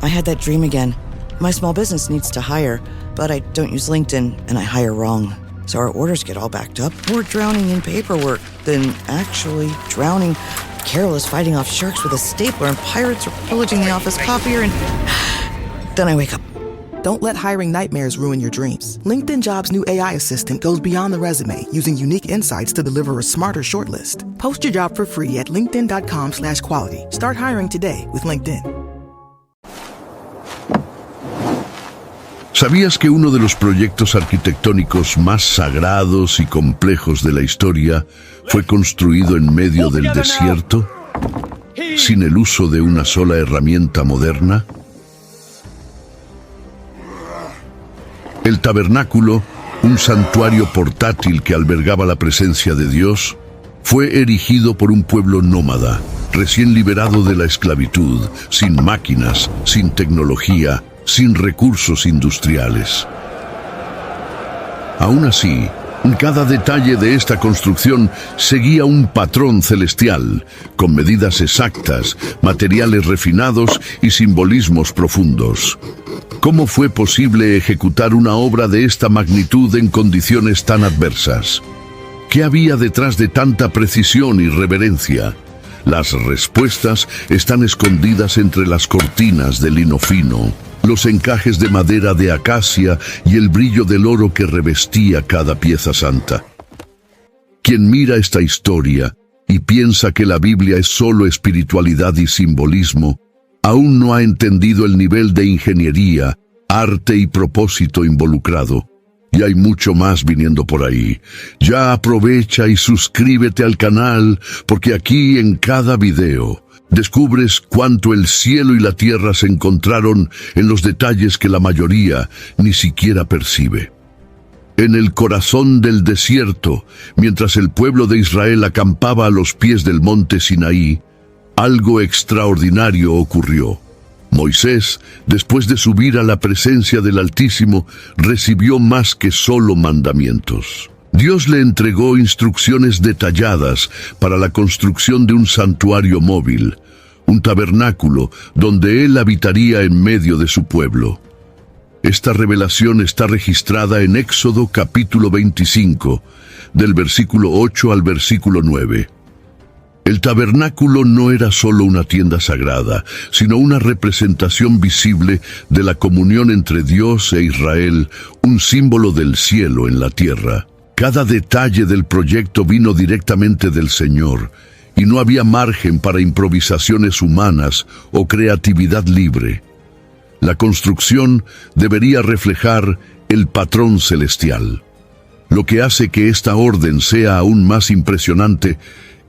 I had that dream again. My small business needs to hire, but I don't use LinkedIn, and I hire wrong. So our orders get all backed up. We're drowning in paperwork, then actually drowning. Carol is fighting off sharks with a stapler, and pirates are pillaging the office copier, and then I wake up. Don't let hiring nightmares ruin your dreams. LinkedIn Jobs' new AI assistant goes beyond the resume, using unique insights to deliver a smarter shortlist. Post your job for free at linkedin.com/quality. Start hiring today with LinkedIn. ¿Sabías que uno de los proyectos arquitectónicos más sagrados y complejos de la historia fue construido en medio del desierto, sin el uso de una sola herramienta moderna? El tabernáculo, un santuario portátil que albergaba la presencia de Dios, fue erigido por un pueblo nómada, recién liberado de la esclavitud, sin máquinas, sin tecnología, sin recursos industriales. Aún así, cada detalle de esta construcción seguía un patrón celestial, con medidas exactas, materiales refinados y simbolismos profundos. ¿Cómo fue posible ejecutar una obra de esta magnitud en condiciones tan adversas? ¿Qué había detrás de tanta precisión y reverencia? Las respuestas están escondidas entre las cortinas de lino fino, los encajes de madera de acacia y el brillo del oro que revestía cada pieza santa. Quien mira esta historia y piensa que la Biblia es solo espiritualidad y simbolismo, aún no ha entendido el nivel de ingeniería, arte y propósito involucrado. Y hay mucho más viniendo por ahí. Ya aprovecha y suscríbete al canal, porque aquí en cada video descubres cuánto el cielo y la tierra se encontraron en los detalles que la mayoría ni siquiera percibe. En el corazón del desierto, mientras el pueblo de Israel acampaba a los pies del monte Sinaí, algo extraordinario ocurrió. Moisés, después de subir a la presencia del Altísimo, recibió más que solo mandamientos. Dios le entregó instrucciones detalladas para la construcción de un santuario móvil, un tabernáculo donde él habitaría en medio de su pueblo. Esta revelación está registrada en Éxodo capítulo 25, del versículo 8 al versículo 9. El tabernáculo no era solo una tienda sagrada, sino una representación visible de la comunión entre Dios e Israel, un símbolo del cielo en la tierra. Cada detalle del proyecto vino directamente del Señor, y no había margen para improvisaciones humanas o creatividad libre. La construcción debería reflejar el patrón celestial. Lo que hace que esta orden sea aún más impresionante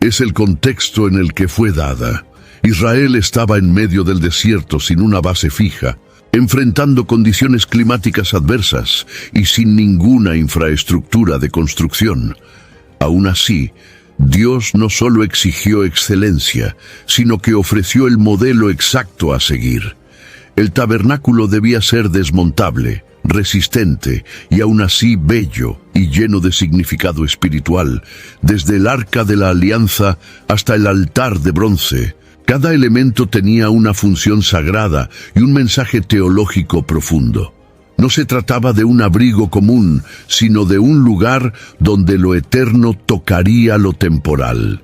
es el contexto en el que fue dada. Israel estaba en medio del desierto sin una base fija, enfrentando condiciones climáticas adversas y sin ninguna infraestructura de construcción. Aún así, Dios no solo exigió excelencia, sino que ofreció el modelo exacto a seguir. El tabernáculo debía ser desmontable, resistente y aún así bello y lleno de significado espiritual, desde el arca de la alianza hasta el altar de bronce. Cada elemento tenía una función sagrada y un mensaje teológico profundo. No se trataba de un abrigo común, sino de un lugar donde lo eterno tocaría lo temporal.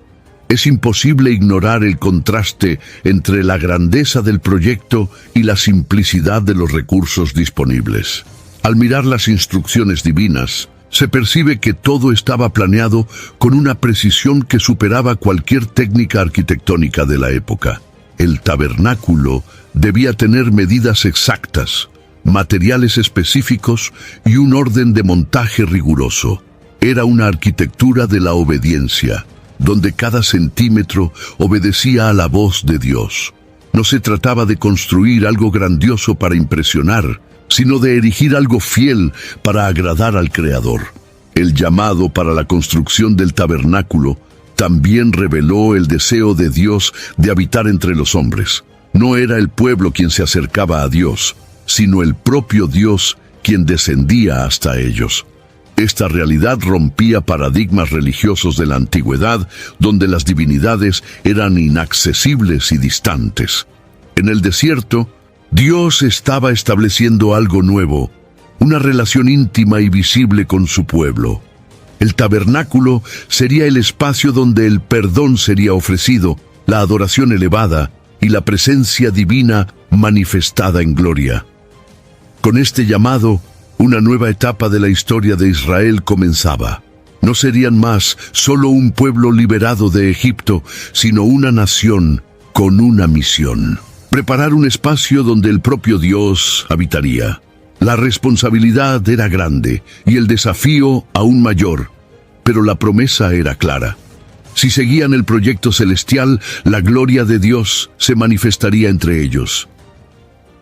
Es imposible ignorar el contraste entre la grandeza del proyecto y la simplicidad de los recursos disponibles. Al mirar las instrucciones divinas, se percibe que todo estaba planeado con una precisión que superaba cualquier técnica arquitectónica de la época. El tabernáculo debía tener medidas exactas, materiales específicos y un orden de montaje riguroso. Era una arquitectura de la obediencia, donde cada centímetro obedecía a la voz de Dios. No se trataba de construir algo grandioso para impresionar, sino de erigir algo fiel para agradar al Creador. El llamado para la construcción del tabernáculo también reveló el deseo de Dios de habitar entre los hombres. No era el pueblo quien se acercaba a Dios, sino el propio Dios quien descendía hasta ellos. Esta realidad rompía paradigmas religiosos de la antigüedad, donde las divinidades eran inaccesibles y distantes. En el desierto, Dios estaba estableciendo algo nuevo, una relación íntima y visible con su pueblo. El tabernáculo sería el espacio donde el perdón sería ofrecido, la adoración elevada y la presencia divina manifestada en gloria. Con este llamado, una nueva etapa de la historia de Israel comenzaba. No serían más solo un pueblo liberado de Egipto, sino una nación con una misión: preparar un espacio donde el propio Dios habitaría. La responsabilidad era grande y el desafío aún mayor, pero la promesa era clara. Si seguían el proyecto celestial, la gloria de Dios se manifestaría entre ellos.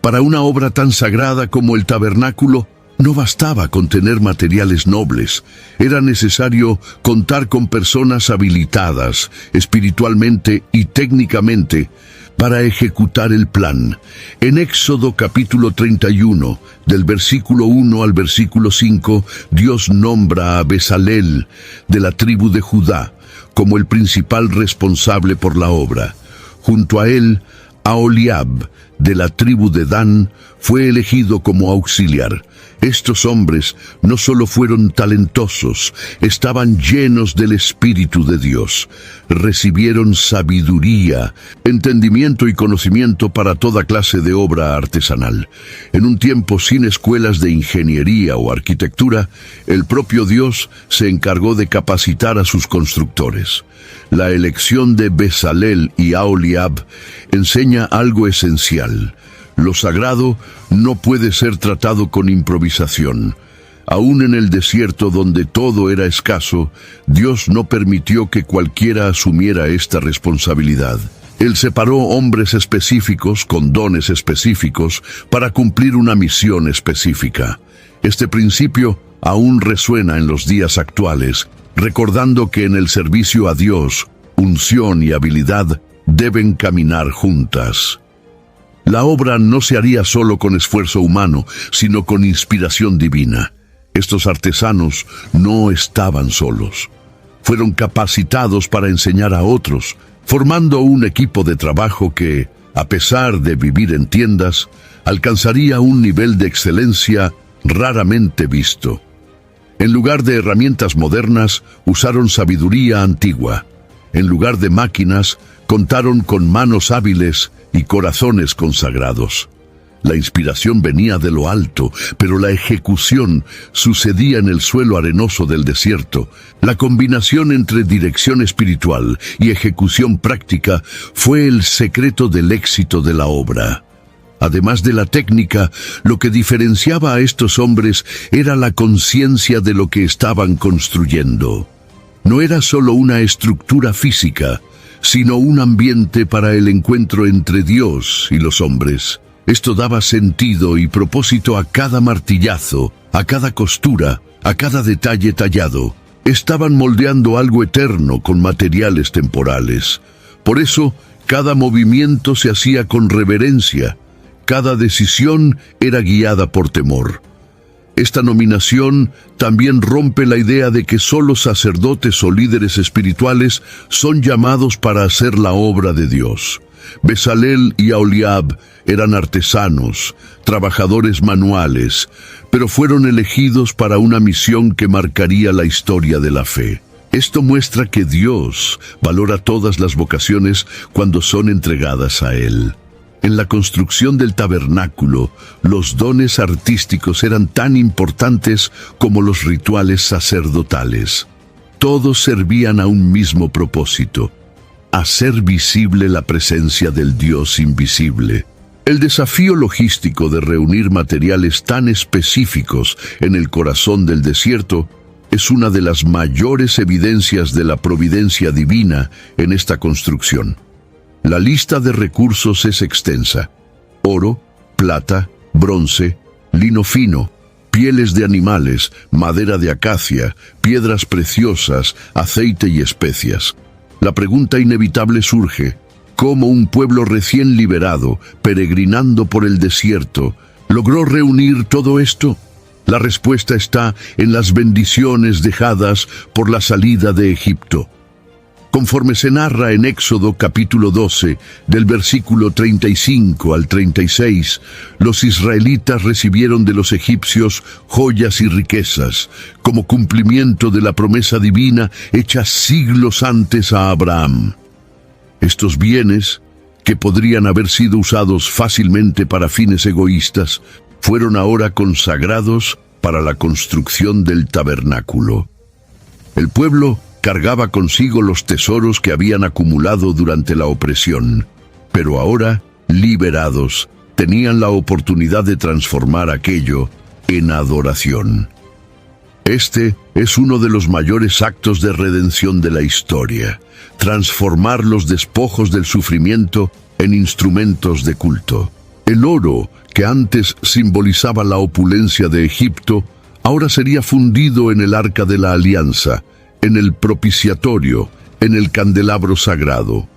Para una obra tan sagrada como el tabernáculo, no bastaba con tener materiales nobles, era necesario contar con personas habilitadas espiritualmente y técnicamente para ejecutar el plan. En Éxodo capítulo 31, del versículo 1 al versículo 5, Dios nombra a Bezalel, de la tribu de Judá, como el principal responsable por la obra. Junto a él, Aholiab, de la tribu de Dan, fue elegido como auxiliar. Estos hombres no solo fueron talentosos, estaban llenos del Espíritu de Dios. Recibieron sabiduría, entendimiento y conocimiento para toda clase de obra artesanal. En un tiempo sin escuelas de ingeniería o arquitectura, el propio Dios se encargó de capacitar a sus constructores. La elección de Bezalel y Aholiab enseña algo esencial. Lo sagrado no puede ser tratado con improvisación. Aún en el desierto donde todo era escaso, Dios no permitió que cualquiera asumiera esta responsabilidad. Él separó hombres específicos con dones específicos para cumplir una misión específica. Este principio aún resuena en los días actuales, recordando que en el servicio a Dios, unción y habilidad deben caminar juntas. La obra no se haría solo con esfuerzo humano, sino con inspiración divina. Estos artesanos no estaban solos. Fueron capacitados para enseñar a otros, formando un equipo de trabajo que, a pesar de vivir en tiendas, alcanzaría un nivel de excelencia raramente visto. En lugar de herramientas modernas, usaron sabiduría antigua. En lugar de máquinas, contaron con manos hábiles y corazones consagrados. La inspiración venía de lo alto, pero la ejecución sucedía en el suelo arenoso del desierto. La combinación entre dirección espiritual y ejecución práctica fue el secreto del éxito de la obra. Además de la técnica, lo que diferenciaba a estos hombres era la conciencia de lo que estaban construyendo. No era solo una estructura física, sino un ambiente para el encuentro entre Dios y los hombres. Esto daba sentido y propósito a cada martillazo, a cada costura, a cada detalle tallado. Estaban moldeando algo eterno con materiales temporales. Por eso, cada movimiento se hacía con reverencia. Cada decisión era guiada por temor. Esta nominación también rompe la idea de que solo sacerdotes o líderes espirituales son llamados para hacer la obra de Dios. Bezalel y Aholiab eran artesanos, trabajadores manuales, pero fueron elegidos para una misión que marcaría la historia de la fe. Esto muestra que Dios valora todas las vocaciones cuando son entregadas a Él. En la construcción del tabernáculo, los dones artísticos eran tan importantes como los rituales sacerdotales. Todos servían a un mismo propósito: hacer visible la presencia del Dios invisible. El desafío logístico de reunir materiales tan específicos en el corazón del desierto es una de las mayores evidencias de la providencia divina en esta construcción. La lista de recursos es extensa: oro, plata, bronce, lino fino, pieles de animales, madera de acacia, piedras preciosas, aceite y especias. La pregunta inevitable surge: ¿cómo un pueblo recién liberado, peregrinando por el desierto, logró reunir todo esto? La respuesta está en las bendiciones dejadas por la salida de Egipto. Conforme se narra en Éxodo capítulo 12, del versículo 35 al 36, los israelitas recibieron de los egipcios joyas y riquezas, como cumplimiento de la promesa divina hecha siglos antes a Abraham. Estos bienes, que podrían haber sido usados fácilmente para fines egoístas, fueron ahora consagrados para la construcción del tabernáculo. El pueblo cargaba consigo los tesoros que habían acumulado durante la opresión, pero ahora, liberados, tenían la oportunidad de transformar aquello en adoración. Este es uno de los mayores actos de redención de la historia: transformar los despojos del sufrimiento en instrumentos de culto. El oro, que antes simbolizaba la opulencia de Egipto, ahora sería fundido en el arca de la alianza, en el propiciatorio, en el candelabro sagrado.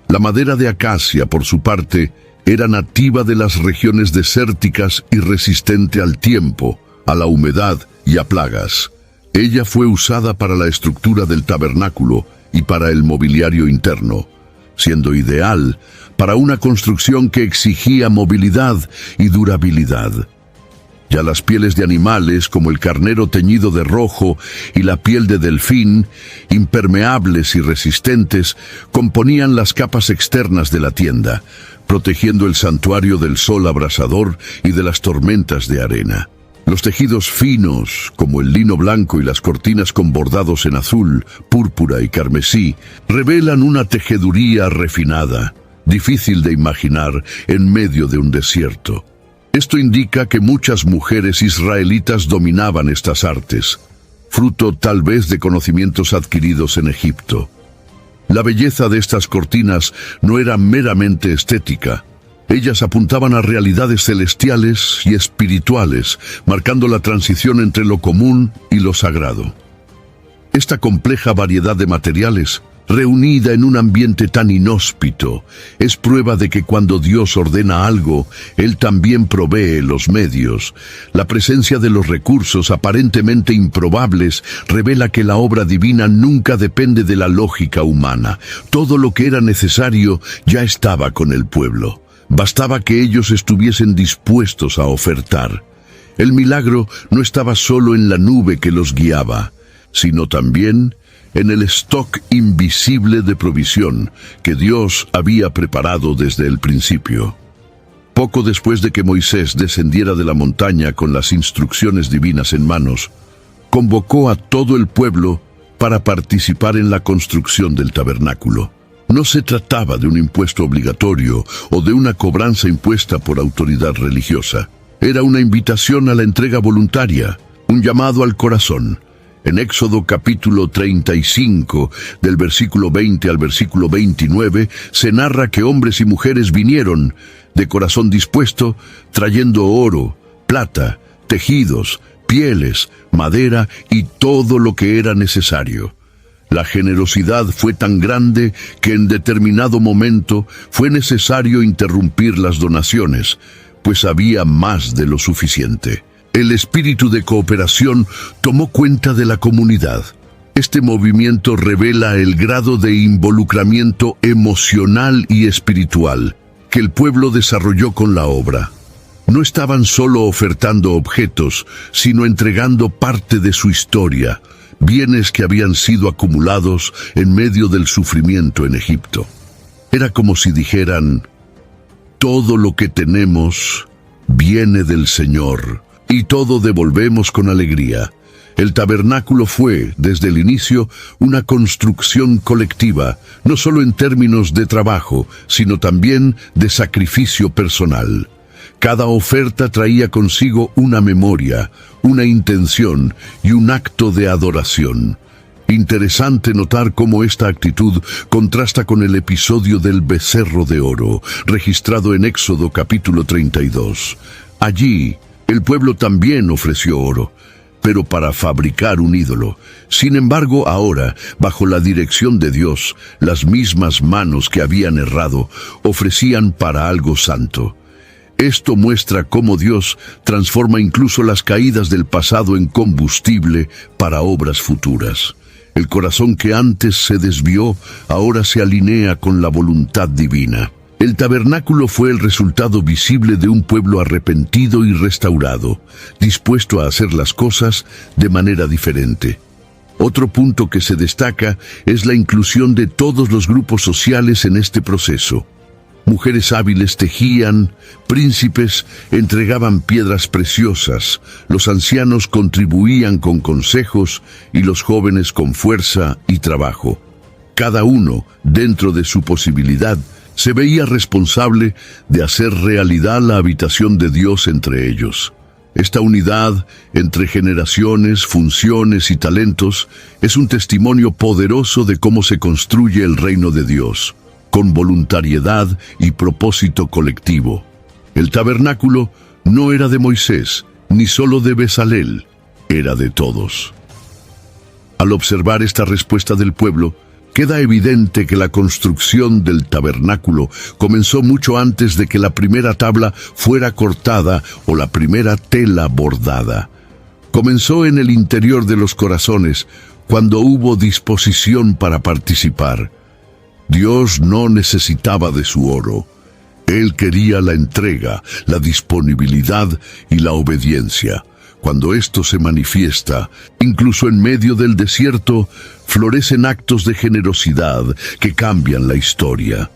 La madera de acacia, por su parte, era nativa de las regiones desérticas y resistente al tiempo, a la humedad y a plagas. Ella fue usada para la estructura del tabernáculo y para el mobiliario interno, siendo ideal para una construcción que exigía movilidad y durabilidad. Ya las pieles de animales, como el carnero teñido de rojo y la piel de delfín, impermeables y resistentes, componían las capas externas de la tienda, protegiendo el santuario del sol abrasador y de las tormentas de arena. Los tejidos finos, como el lino blanco y las cortinas con bordados en azul, púrpura y carmesí, revelan una tejeduría refinada, difícil de imaginar en medio de un desierto. Esto indica que muchas mujeres israelitas dominaban estas artes, fruto tal vez de conocimientos adquiridos en Egipto. La belleza de estas cortinas no era meramente estética. Ellas apuntaban a realidades celestiales y espirituales, marcando la transición entre lo común y lo sagrado. Esta compleja variedad de materiales, reunida en un ambiente tan inhóspito, es prueba de que cuando Dios ordena algo, Él también provee los medios. La presencia de los recursos aparentemente improbables revela que la obra divina nunca depende de la lógica humana. Todo lo que era necesario ya estaba con el pueblo. Bastaba que ellos estuviesen dispuestos a ofertar. El milagro no estaba solo en la nube que los guiaba, sino también en el stock invisible de provisión que Dios había preparado desde el principio. Poco después de que Moisés descendiera de la montaña con las instrucciones divinas en manos, convocó a todo el pueblo para participar en la construcción del tabernáculo. No se trataba de un impuesto obligatorio o de una cobranza impuesta por autoridad religiosa. Era una invitación a la entrega voluntaria, un llamado al corazón. En Éxodo capítulo 35, del versículo 20 al versículo 29, se narra que hombres y mujeres vinieron, de corazón dispuesto, trayendo oro, plata, tejidos, pieles, madera y todo lo que era necesario. La generosidad fue tan grande que en determinado momento fue necesario interrumpir las donaciones, pues había más de lo suficiente. El espíritu de cooperación tomó cuenta de la comunidad. Este movimiento revela el grado de involucramiento emocional y espiritual que el pueblo desarrolló con la obra. No estaban solo ofertando objetos, sino entregando parte de su historia, bienes que habían sido acumulados en medio del sufrimiento en Egipto. Era como si dijeran: todo lo que tenemos viene del Señor, y todo devolvemos con alegría. El tabernáculo fue, desde el inicio, una construcción colectiva, no solo en términos de trabajo, sino también de sacrificio personal. Cada oferta traía consigo una memoria, una intención y un acto de adoración. Interesante notar cómo esta actitud contrasta con el episodio del becerro de oro, registrado en Éxodo capítulo 32. Allí, el pueblo también ofreció oro, pero para fabricar un ídolo. Sin embargo, ahora, bajo la dirección de Dios, las mismas manos que habían errado ofrecían para algo santo. Esto muestra cómo Dios transforma incluso las caídas del pasado en combustible para obras futuras. El corazón que antes se desvió, ahora se alinea con la voluntad divina. El tabernáculo fue el resultado visible de un pueblo arrepentido y restaurado, dispuesto a hacer las cosas de manera diferente. Otro punto que se destaca es la inclusión de todos los grupos sociales en este proceso. Mujeres hábiles tejían, príncipes entregaban piedras preciosas, los ancianos contribuían con consejos y los jóvenes con fuerza y trabajo. Cada uno, dentro de su posibilidad, se veía responsable de hacer realidad la habitación de Dios entre ellos. Esta unidad entre generaciones, funciones y talentos es un testimonio poderoso de cómo se construye el reino de Dios, con voluntariedad y propósito colectivo. El tabernáculo no era de Moisés, ni solo de Bezalel, era de todos. Al observar esta respuesta del pueblo, queda evidente que la construcción del tabernáculo comenzó mucho antes de que la primera tabla fuera cortada o la primera tela bordada. Comenzó en el interior de los corazones, cuando hubo disposición para participar. Dios no necesitaba de su oro. Él quería la entrega, la disponibilidad y la obediencia. Cuando esto se manifiesta, incluso en medio del desierto, florecen actos de generosidad que cambian la historia.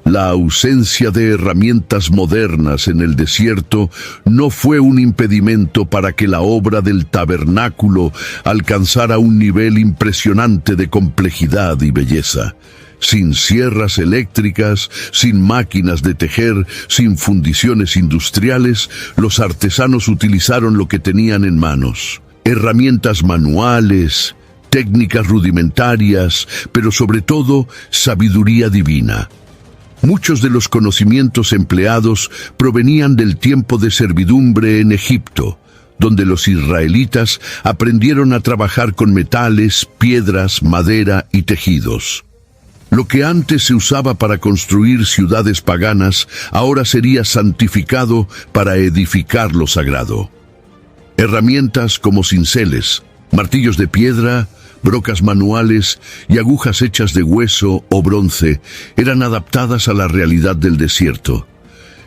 La ausencia de herramientas modernas en el desierto no fue un impedimento para que la obra del tabernáculo alcanzara un nivel impresionante de complejidad y belleza. Sin sierras eléctricas, sin máquinas de tejer, sin fundiciones industriales, los artesanos utilizaron lo que tenían en manos. Herramientas manuales, técnicas rudimentarias, pero sobre todo sabiduría divina. Muchos de los conocimientos empleados provenían del tiempo de servidumbre en Egipto, donde los israelitas aprendieron a trabajar con metales, piedras, madera y tejidos. Lo que antes se usaba para construir ciudades paganas, ahora sería santificado para edificar lo sagrado. Herramientas como cinceles, martillos de piedra, brocas manuales y agujas hechas de hueso o bronce eran adaptadas a la realidad del desierto.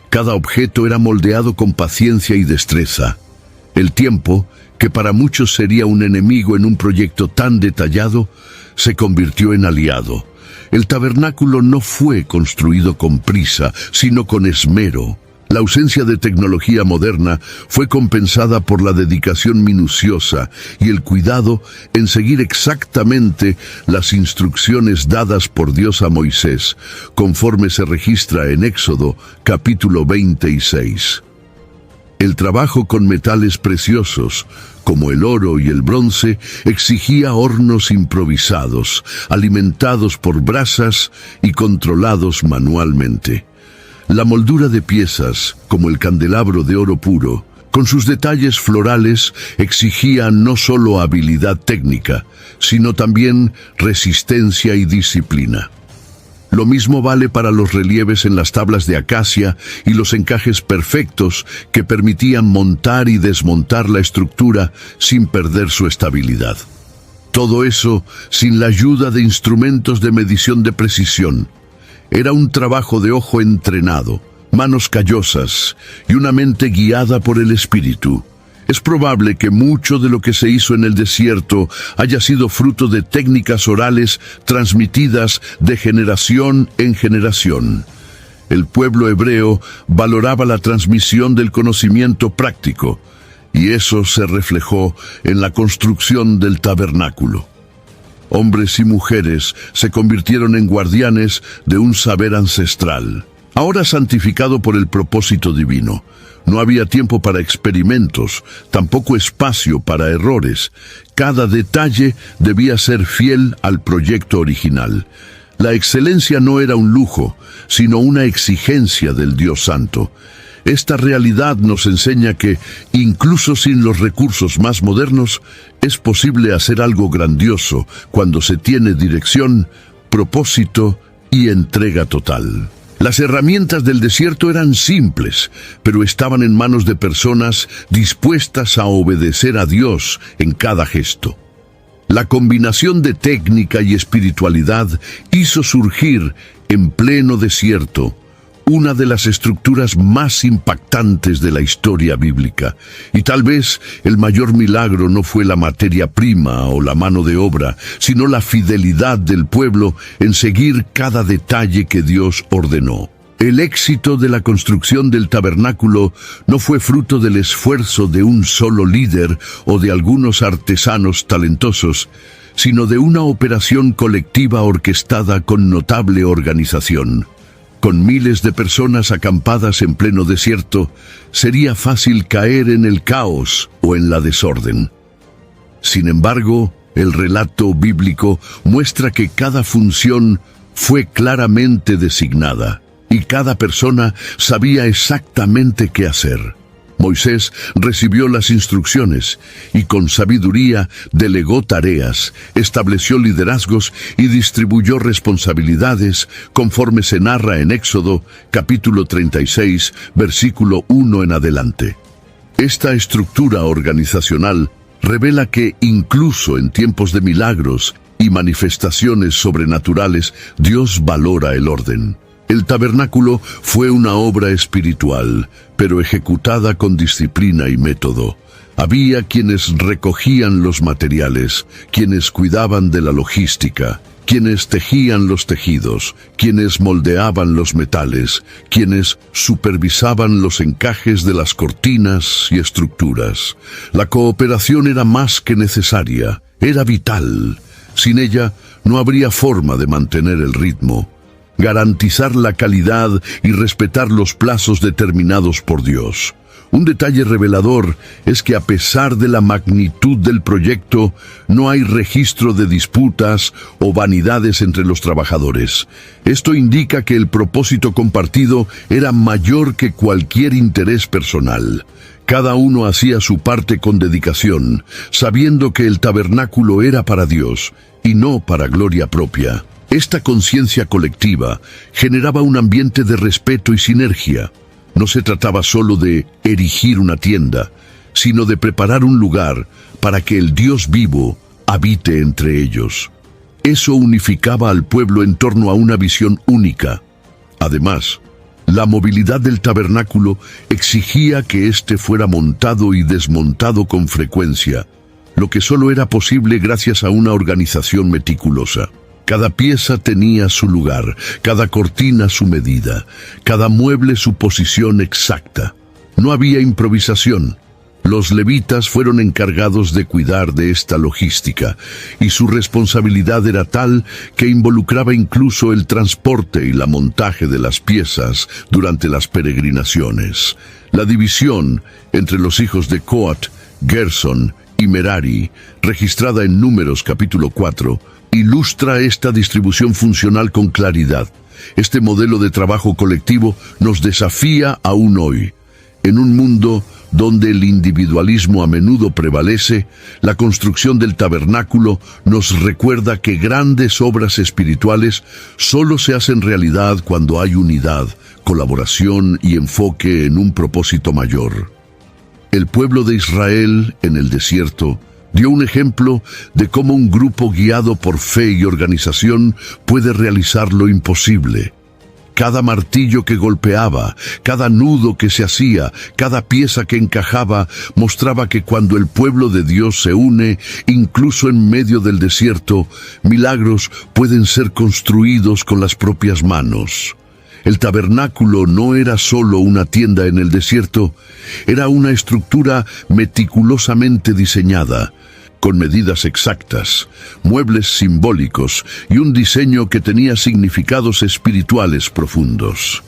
Cada objeto era moldeado con paciencia y destreza. El tiempo, que para muchos sería un enemigo en un proyecto tan detallado, se convirtió en aliado. El tabernáculo no fue construido con prisa, sino con esmero. La ausencia de tecnología moderna fue compensada por la dedicación minuciosa y el cuidado en seguir exactamente las instrucciones dadas por Dios a Moisés, conforme se registra en Éxodo, capítulo 26. El trabajo con metales preciosos, como el oro y el bronce, exigía hornos improvisados, alimentados por brasas y controlados manualmente. La moldura de piezas, como el candelabro de oro puro, con sus detalles florales, exigía no solo habilidad técnica, sino también resistencia y disciplina. Lo mismo vale para los relieves en las tablas de acacia y los encajes perfectos que permitían montar y desmontar la estructura sin perder su estabilidad. Todo eso sin la ayuda de instrumentos de medición de precisión. Era un trabajo de ojo entrenado, manos callosas y una mente guiada por el Espíritu. Es probable que mucho de lo que se hizo en el desierto haya sido fruto de técnicas orales transmitidas de generación en generación. El pueblo hebreo valoraba la transmisión del conocimiento práctico, y eso se reflejó en la construcción del tabernáculo. Hombres y mujeres se convirtieron en guardianes de un saber ancestral, ahora santificado por el propósito divino. No había tiempo para experimentos, tampoco espacio para errores. Cada detalle debía ser fiel al proyecto original. La excelencia no era un lujo, sino una exigencia del Dios Santo. Esta realidad nos enseña que, incluso sin los recursos más modernos, es posible hacer algo grandioso cuando se tiene dirección, propósito y entrega total. Las herramientas del desierto eran simples, pero estaban en manos de personas dispuestas a obedecer a Dios en cada gesto. La combinación de técnica y espiritualidad hizo surgir, en pleno desierto, una de las estructuras más impactantes de la historia bíblica. Y tal vez el mayor milagro no fue la materia prima o la mano de obra, sino la fidelidad del pueblo en seguir cada detalle que Dios ordenó. El éxito de la construcción del tabernáculo no fue fruto del esfuerzo de un solo líder o de algunos artesanos talentosos, sino de una operación colectiva orquestada con notable organización. Con miles de personas acampadas en pleno desierto, sería fácil caer en el caos o en la desorden. Sin embargo, el relato bíblico muestra que cada función fue claramente designada y cada persona sabía exactamente qué hacer. Moisés recibió las instrucciones y con sabiduría delegó tareas, estableció liderazgos y distribuyó responsabilidades conforme se narra en Éxodo, capítulo 36, versículo 1 en adelante. Esta estructura organizacional revela que incluso en tiempos de milagros y manifestaciones sobrenaturales, Dios valora el orden. El tabernáculo fue una obra espiritual, pero ejecutada con disciplina y método. Había quienes recogían los materiales, quienes cuidaban de la logística, quienes tejían los tejidos, quienes moldeaban los metales, quienes supervisaban los encajes de las cortinas y estructuras. La cooperación era más que necesaria, era vital. Sin ella no habría forma de mantener el ritmo, garantizar la calidad y respetar los plazos determinados por Dios. Un detalle revelador es que a pesar de la magnitud del proyecto, no hay registro de disputas o vanidades entre los trabajadores. Esto indica que el propósito compartido era mayor que cualquier interés personal. Cada uno hacía su parte con dedicación, sabiendo que el tabernáculo era para Dios y no para gloria propia. Esta conciencia colectiva generaba un ambiente de respeto y sinergia. No se trataba solo de erigir una tienda, sino de preparar un lugar para que el Dios vivo habite entre ellos. Eso unificaba al pueblo en torno a una visión única. Además, la movilidad del tabernáculo exigía que éste fuera montado y desmontado con frecuencia, lo que solo era posible gracias a una organización meticulosa. Cada pieza tenía su lugar, cada cortina su medida, cada mueble su posición exacta. No había improvisación. Los levitas fueron encargados de cuidar de esta logística, y su responsabilidad era tal que involucraba incluso el transporte y la montaje de las piezas durante las peregrinaciones. La división entre los hijos de Coat, Gerson y Merari, registrada en Números capítulo 4, ilustra esta distribución funcional con claridad. Este modelo de trabajo colectivo nos desafía aún hoy. En un mundo donde el individualismo a menudo prevalece, la construcción del tabernáculo nos recuerda que grandes obras espirituales solo se hacen realidad cuando hay unidad, colaboración y enfoque en un propósito mayor. El pueblo de Israel en el desierto dio un ejemplo de cómo un grupo guiado por fe y organización puede realizar lo imposible. Cada martillo que golpeaba, cada nudo que se hacía, cada pieza que encajaba, mostraba que cuando el pueblo de Dios se une, incluso en medio del desierto, milagros pueden ser construidos con las propias manos. El tabernáculo no era solo una tienda en el desierto, era una estructura meticulosamente diseñada, con medidas exactas, muebles simbólicos y un diseño que tenía significados espirituales profundos.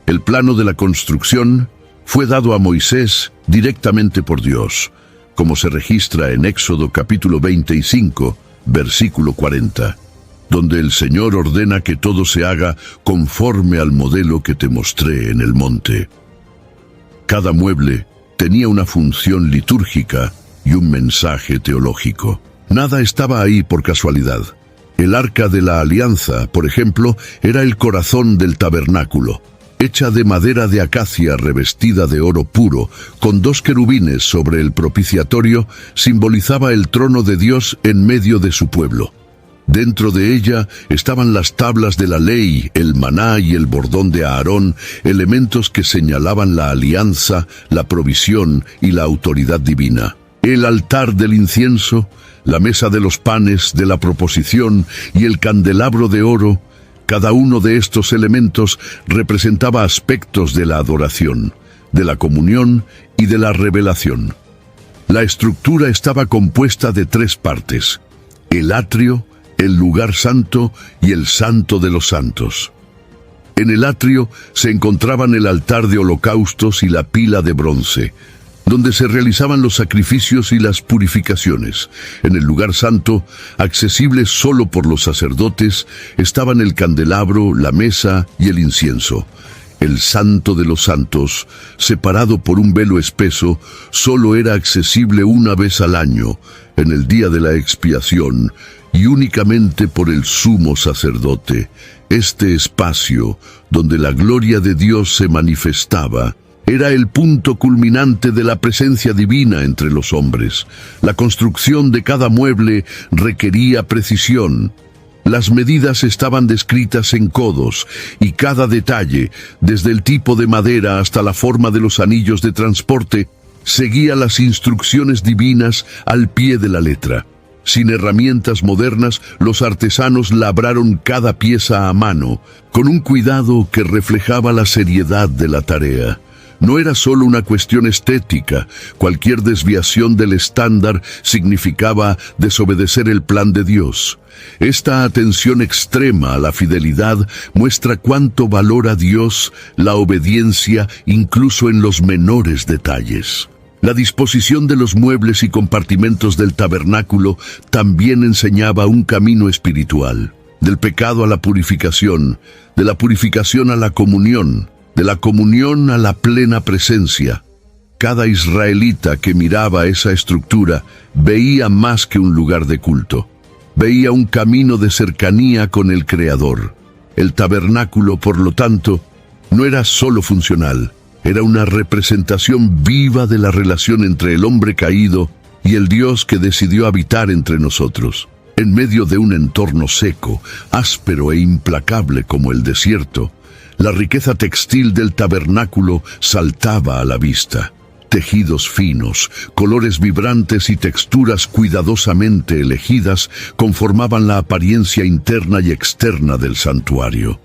El plano de la construcción fue dado a Moisés directamente por Dios, como se registra en Éxodo capítulo 25, versículo 40. Donde el Señor ordena que todo se haga conforme al modelo que te mostré en el monte. Cada mueble tenía una función litúrgica y un mensaje teológico. Nada estaba ahí por casualidad. El arca de la alianza, por ejemplo, era el corazón del tabernáculo. hecha de madera de acacia revestida de oro puro, con 2 querubines sobre el propiciatorio, simbolizaba el trono de Dios en medio de su pueblo. Dentro de ella estaban las tablas de la ley, el maná y el bordón de Aarón, elementos que señalaban la alianza, la provisión y la autoridad divina. El altar del incienso, la mesa de los panes de la proposición y el candelabro de oro, cada uno de estos elementos representaba aspectos de la adoración, de la comunión y de la revelación. La estructura estaba compuesta de 3 partes: el atrio, el lugar santo y el santo de los santos. En el atrio se encontraban el altar de holocaustos y la pila de bronce, donde se realizaban los sacrificios y las purificaciones. En el lugar santo, accesible solo por los sacerdotes, estaban el candelabro, la mesa y el incienso. El santo de los santos, separado por un velo espeso, solo era accesible una vez al año, en el día de la expiación, y únicamente por el sumo sacerdote. Este espacio, donde la gloria de Dios se manifestaba, era el punto culminante de la presencia divina entre los hombres. La construcción de cada mueble requería precisión. Las medidas estaban descritas en codos, y cada detalle, desde el tipo de madera hasta la forma de los anillos de transporte, seguía las instrucciones divinas al pie de la letra. Sin herramientas modernas, los artesanos labraron cada pieza a mano, con un cuidado que reflejaba la seriedad de la tarea. No era solo una cuestión estética. Cualquier desviación del estándar significaba desobedecer el plan de Dios. Esta atención extrema a la fidelidad muestra cuánto valora Dios la obediencia incluso en los menores detalles. La disposición de los muebles y compartimentos del tabernáculo también enseñaba un camino espiritual, del pecado a la purificación, de la purificación a la comunión, de la comunión a la plena presencia. Cada israelita que miraba esa estructura veía más que un lugar de culto. Veía un camino de cercanía con el Creador. El tabernáculo, por lo tanto, no era solo funcional, era una representación viva de la relación entre el hombre caído y el Dios que decidió habitar entre nosotros. En medio de un entorno seco, áspero e implacable como el desierto, la riqueza textil del tabernáculo saltaba a la vista. Tejidos finos, colores vibrantes y texturas cuidadosamente elegidas conformaban la apariencia interna y externa del santuario.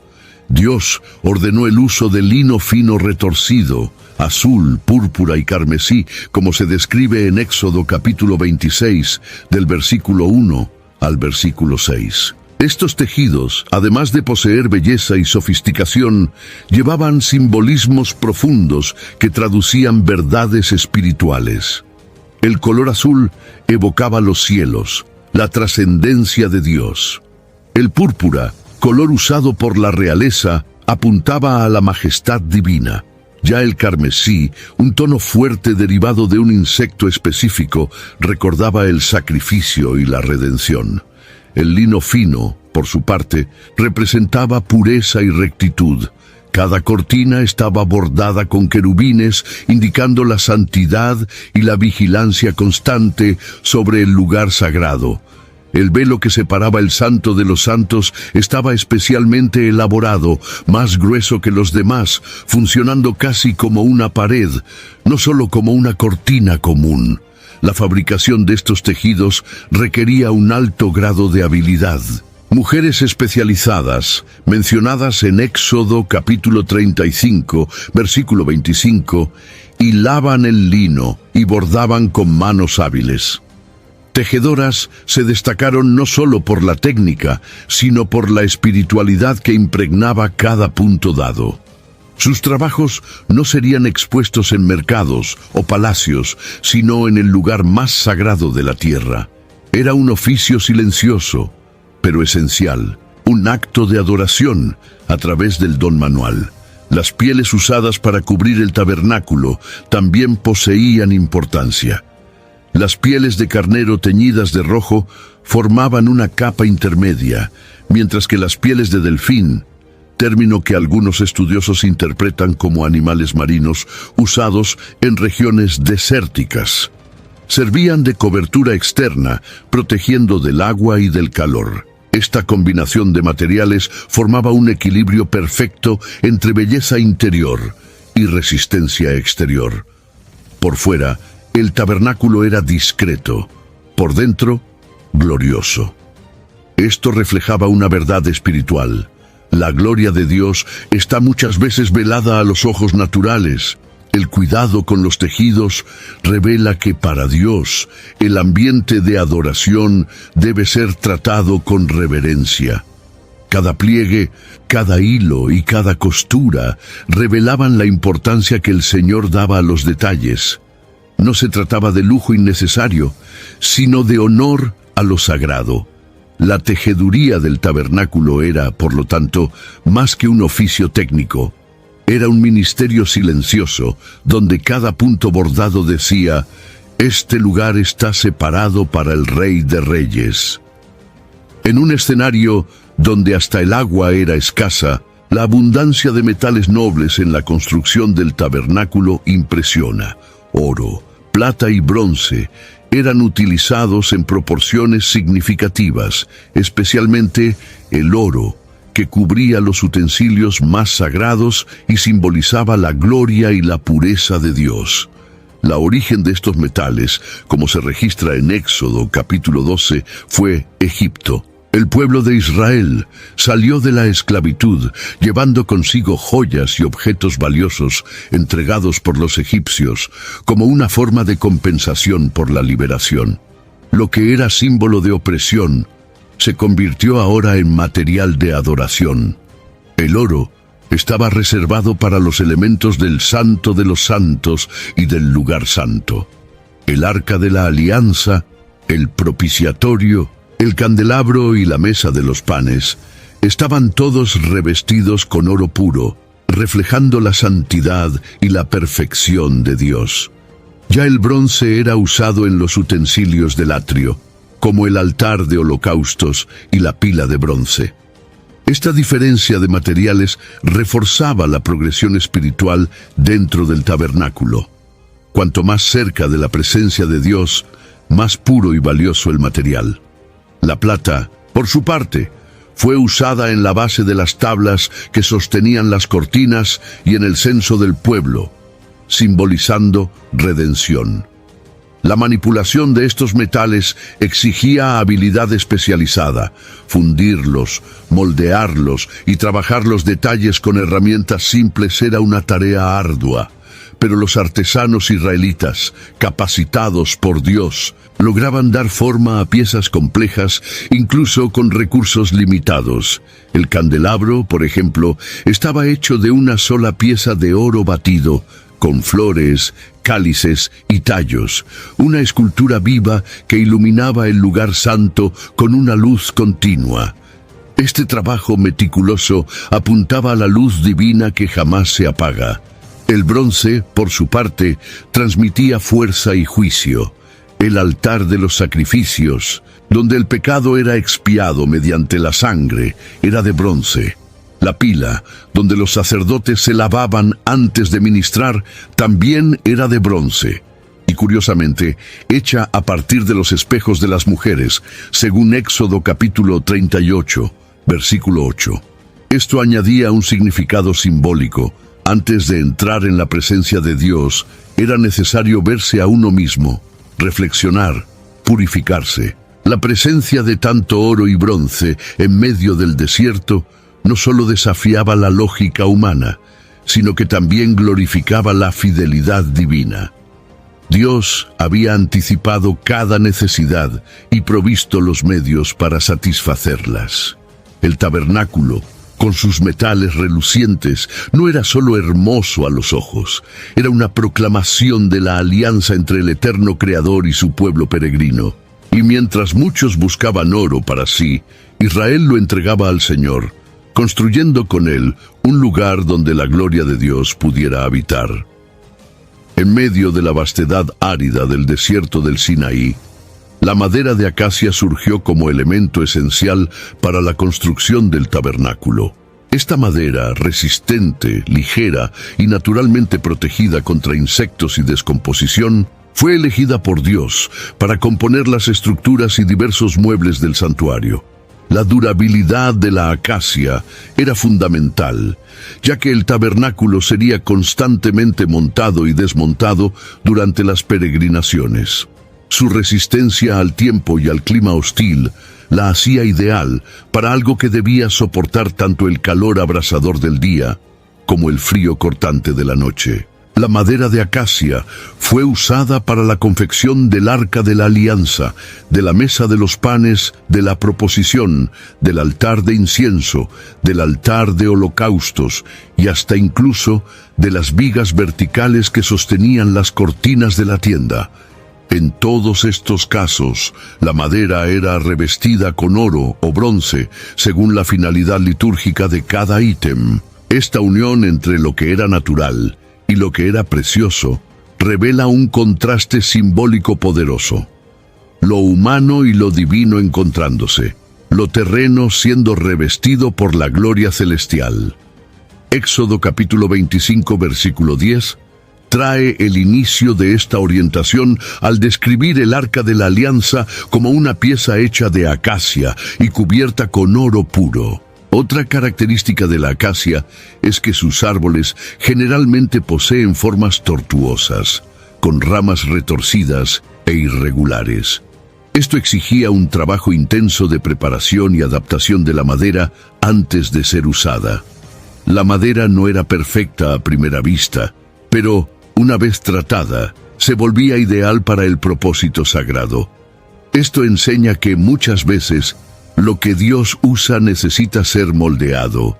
Dios ordenó el uso de lino fino retorcido, azul, púrpura y carmesí, como se describe en Éxodo capítulo 26, del versículo 1 al versículo 6. Estos tejidos, además de poseer belleza y sofisticación, llevaban simbolismos profundos que traducían verdades espirituales. El color azul evocaba los cielos, la trascendencia de Dios. El púrpura, color usado por la realeza, apuntaba a la majestad divina. Ya el carmesí, un tono fuerte derivado de un insecto específico, recordaba el sacrificio y la redención. El lino fino, por su parte, representaba pureza y rectitud. Cada cortina estaba bordada con querubines, indicando la santidad y la vigilancia constante sobre el lugar sagrado. El velo que separaba el santo de los santos estaba especialmente elaborado, más grueso que los demás, funcionando casi como una pared, no solo como una cortina común. La fabricación de estos tejidos requería un alto grado de habilidad. Mujeres especializadas, mencionadas en Éxodo capítulo 35, versículo 25, hilaban el lino y bordaban con manos hábiles. Tejedoras se destacaron no solo por la técnica, sino por la espiritualidad que impregnaba cada punto dado. Sus trabajos no serían expuestos en mercados o palacios, sino en el lugar más sagrado de la tierra. Era un oficio silencioso, pero esencial, un acto de adoración a través del don manual. Las pieles usadas para cubrir el tabernáculo también poseían importancia. Las pieles de carnero teñidas de rojo formaban una capa intermedia, mientras que las pieles de delfín, término que algunos estudiosos interpretan como animales marinos usados en regiones desérticas. Servían de cobertura externa, protegiendo del agua y del calor. Esta combinación de materiales formaba un equilibrio perfecto entre belleza interior y resistencia exterior. Por fuera, el tabernáculo era discreto, por dentro, glorioso. Esto reflejaba una verdad espiritual. La gloria de Dios está muchas veces velada a los ojos naturales. El cuidado con los tejidos revela que para Dios el ambiente de adoración debe ser tratado con reverencia. Cada pliegue, cada hilo y cada costura revelaban la importancia que el Señor daba a los detalles. No se trataba de lujo innecesario, sino de honor a lo sagrado. La tejeduría del tabernáculo era, por lo tanto, más que un oficio técnico. Era un ministerio silencioso, donde cada punto bordado decía: «Este lugar está separado para el Rey de Reyes». En un escenario donde hasta el agua era escasa, la abundancia de metales nobles en la construcción del tabernáculo impresiona. Oro, plata y bronce eran utilizados en proporciones significativas, especialmente el oro, que cubría los utensilios más sagrados y simbolizaba la gloria y la pureza de Dios. La origen de estos metales, como se registra en Éxodo capítulo 12, fue Egipto. El pueblo de Israel salió de la esclavitud, llevando consigo joyas y objetos valiosos entregados por los egipcios como una forma de compensación por la liberación. Lo que era símbolo de opresión se convirtió ahora en material de adoración. El oro estaba reservado para los elementos del Santo de los Santos y del Lugar Santo. El Arca de la Alianza, el propiciatorio, el candelabro y la mesa de los panes estaban todos revestidos con oro puro, reflejando la santidad y la perfección de Dios. Ya el bronce era usado en los utensilios del atrio, como el altar de holocaustos y la pila de bronce. Esta diferencia de materiales reforzaba la progresión espiritual dentro del tabernáculo. Cuanto más cerca de la presencia de Dios, más puro y valioso el material. La plata, por su parte, fue usada en la base de las tablas que sostenían las cortinas y en el censo del pueblo, simbolizando redención. La manipulación de estos metales exigía habilidad especializada. Fundirlos, moldearlos y trabajar los detalles con herramientas simples era una tarea ardua. Pero los artesanos israelitas, capacitados por Dios, lograban dar forma a piezas complejas, incluso con recursos limitados. El candelabro, por ejemplo, estaba hecho de una sola pieza de oro batido, con flores, cálices y tallos, una escultura viva que iluminaba el lugar santo con una luz continua. Este trabajo meticuloso apuntaba a la luz divina que jamás se apaga. El bronce, por su parte, transmitía fuerza y juicio. El altar de los sacrificios, donde el pecado era expiado mediante la sangre, era de bronce. La pila, donde los sacerdotes se lavaban antes de ministrar, también era de bronce. Y curiosamente, hecha a partir de los espejos de las mujeres, según Éxodo capítulo 38, versículo 8. Esto añadía un significado simbólico. Antes de entrar en la presencia de Dios, era necesario verse a uno mismo, reflexionar, purificarse. La presencia de tanto oro y bronce en medio del desierto no solo desafiaba la lógica humana, sino que también glorificaba la fidelidad divina. Dios había anticipado cada necesidad y provisto los medios para satisfacerlas. El tabernáculo, con sus metales relucientes, no era solo hermoso a los ojos, era una proclamación de la alianza entre el eterno Creador y su pueblo peregrino. Y mientras muchos buscaban oro para sí, Israel lo entregaba al Señor, construyendo con él un lugar donde la gloria de Dios pudiera habitar. En medio de la vastedad árida del desierto del Sinaí, la madera de acacia surgió como elemento esencial para la construcción del tabernáculo. Esta madera, resistente, ligera y naturalmente protegida contra insectos y descomposición, fue elegida por Dios para componer las estructuras y diversos muebles del santuario. La durabilidad de la acacia era fundamental, ya que el tabernáculo sería constantemente montado y desmontado durante las peregrinaciones. Su resistencia al tiempo y al clima hostil la hacía ideal para algo que debía soportar tanto el calor abrasador del día como el frío cortante de la noche. La madera de acacia fue usada para la confección del Arca de la Alianza, de la mesa de los panes, de la proposición, del altar de incienso, del altar de holocaustos y hasta incluso de las vigas verticales que sostenían las cortinas de la tienda. En todos estos casos, la madera era revestida con oro o bronce, según la finalidad litúrgica de cada ítem. Esta unión entre lo que era natural y lo que era precioso revela un contraste simbólico poderoso. Lo humano y lo divino encontrándose, lo terreno siendo revestido por la gloria celestial. Éxodo capítulo 25, versículo 10, trae el inicio de esta orientación al describir el Arca de la Alianza como una pieza hecha de acacia y cubierta con oro puro. Otra característica de la acacia es que sus árboles generalmente poseen formas tortuosas, con ramas retorcidas e irregulares. Esto exigía un trabajo intenso de preparación y adaptación de la madera antes de ser usada. La madera no era perfecta a primera vista, pero una vez tratada, se volvía ideal para el propósito sagrado. Esto enseña que muchas veces lo que Dios usa necesita ser moldeado,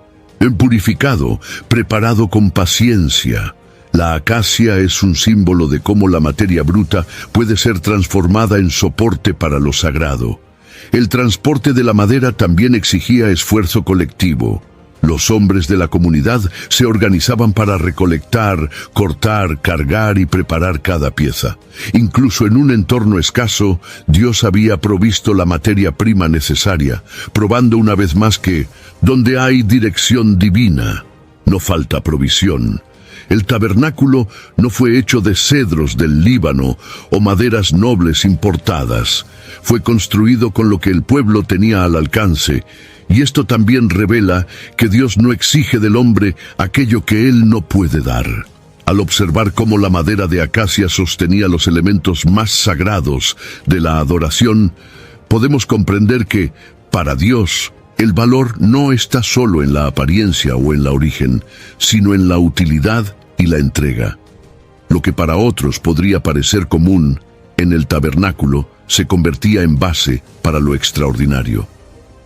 purificado, preparado con paciencia. La acacia es un símbolo de cómo la materia bruta puede ser transformada en soporte para lo sagrado. El transporte de la madera también exigía esfuerzo colectivo. Los hombres de la comunidad se organizaban para recolectar, cortar, cargar y preparar cada pieza. Incluso en un entorno escaso, Dios había provisto la materia prima necesaria, probando una vez más que, donde hay dirección divina, no falta provisión. El tabernáculo no fue hecho de cedros del Líbano o maderas nobles importadas. Fue construido con lo que el pueblo tenía al alcance, y esto también revela que Dios no exige del hombre aquello que Él no puede dar. Al observar cómo la madera de acacia sostenía los elementos más sagrados de la adoración, podemos comprender que, para Dios, el valor no está solo en la apariencia o en la origen, sino en la utilidad y la entrega. Lo que para otros podría parecer común, en el tabernáculo se convertía en base para lo extraordinario.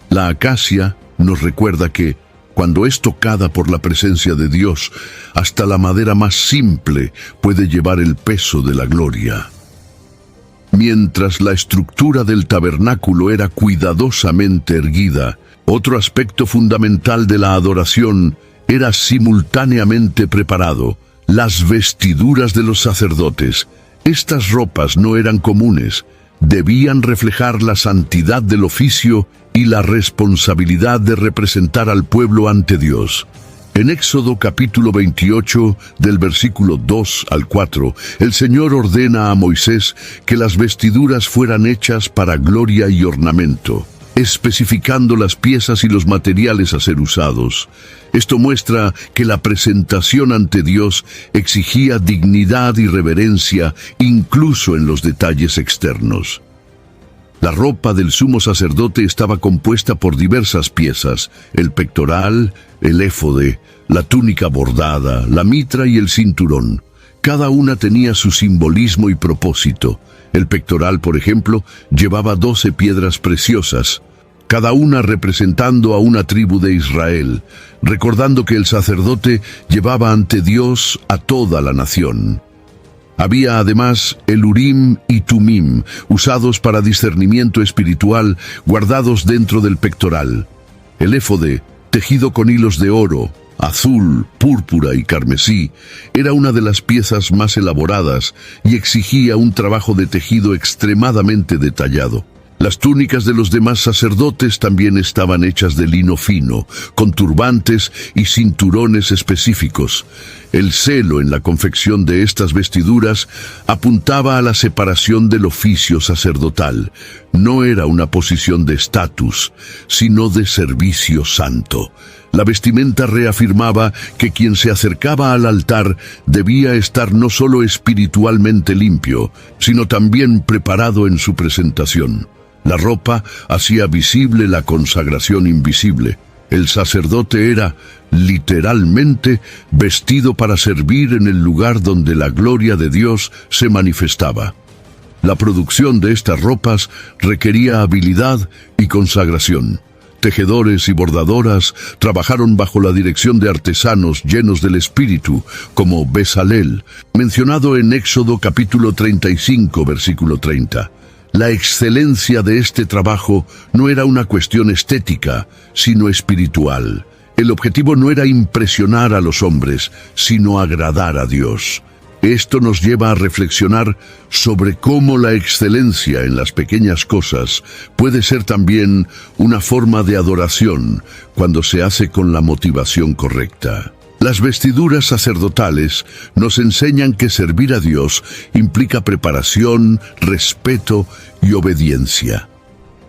La acacia nos recuerda que, cuando es tocada por la presencia de Dios, hasta la madera más simple puede llevar el peso de la gloria. Mientras la estructura del tabernáculo era cuidadosamente erguida, otro aspecto fundamental de la adoración era simultáneamente preparado: las vestiduras de los sacerdotes. Estas ropas no eran comunes, debían reflejar la santidad del oficio y la responsabilidad de representar al pueblo ante Dios. En Éxodo capítulo 28, del versículo 2 al 4, el Señor ordena a Moisés que las vestiduras fueran hechas para gloria y ornamento, especificando las piezas y los materiales a ser usados. Esto muestra que la presentación ante Dios exigía dignidad y reverencia, incluso en los detalles externos. La ropa del sumo sacerdote estaba compuesta por diversas piezas: el pectoral, el éfode, la túnica bordada, la mitra y el cinturón. Cada una tenía su simbolismo y propósito. El pectoral, por ejemplo, llevaba 12 piedras preciosas, cada una representando a una tribu de Israel, recordando que el sacerdote llevaba ante Dios a toda la nación. Había además el Urim y Tumim, usados para discernimiento espiritual, guardados dentro del pectoral. El éfode, tejido con hilos de oro, azul, púrpura y carmesí, era una de las piezas más elaboradas y exigía un trabajo de tejido extremadamente detallado. Las túnicas de los demás sacerdotes también estaban hechas de lino fino, con turbantes y cinturones específicos. El celo en la confección de estas vestiduras apuntaba a la separación del oficio sacerdotal. No era una posición de estatus, sino de servicio santo. La vestimenta reafirmaba que quien se acercaba al altar debía estar no solo espiritualmente limpio, sino también preparado en su presentación. La ropa hacía visible la consagración invisible. El sacerdote era, literalmente, vestido para servir en el lugar donde la gloria de Dios se manifestaba. La producción de estas ropas requería habilidad y consagración. Tejedores y bordadoras trabajaron bajo la dirección de artesanos llenos del Espíritu, como Bezalel, mencionado en Éxodo capítulo 35, versículo 30. La excelencia de este trabajo no era una cuestión estética, sino espiritual. El objetivo no era impresionar a los hombres, sino agradar a Dios. Esto nos lleva a reflexionar sobre cómo la excelencia en las pequeñas cosas puede ser también una forma de adoración cuando se hace con la motivación correcta. Las vestiduras sacerdotales nos enseñan que servir a Dios implica preparación, respeto y obediencia.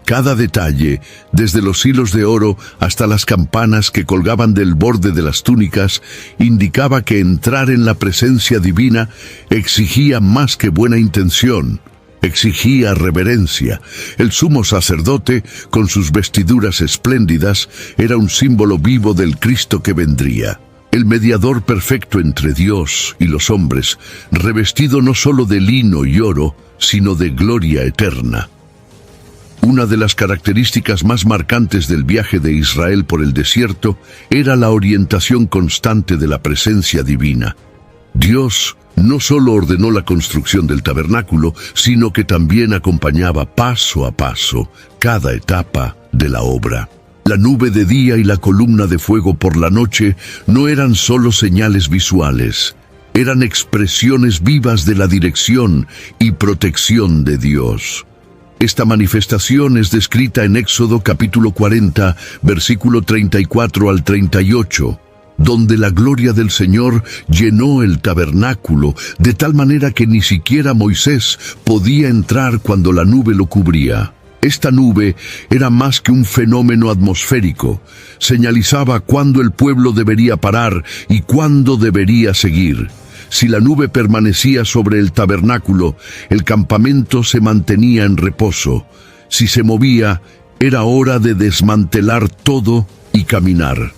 Cada detalle, desde los hilos de oro hasta las campanas que colgaban del borde de las túnicas, indicaba que entrar en la presencia divina exigía más que buena intención. Exigía reverencia. El sumo sacerdote, con sus vestiduras espléndidas, era un símbolo vivo del Cristo que vendría. El mediador perfecto entre Dios y los hombres, revestido no solo de lino y oro, sino de gloria eterna. Una de las características más marcantes del viaje de Israel por el desierto era la orientación constante de la presencia divina. Dios no solo ordenó la construcción del tabernáculo, sino que también acompañaba paso a paso cada etapa de la obra. La nube de día y la columna de fuego por la noche no eran solo señales visuales, eran expresiones vivas de la dirección y protección de Dios. Esta manifestación es descrita en Éxodo capítulo 40, versículo 34 al 38, donde la gloria del Señor llenó el tabernáculo de tal manera que ni siquiera Moisés podía entrar cuando la nube lo cubría. Esta nube era más que un fenómeno atmosférico, señalizaba cuándo el pueblo debería parar y cuándo debería seguir. Si la nube permanecía sobre el tabernáculo, el campamento se mantenía en reposo. Si se movía, era hora de desmantelar todo y caminar.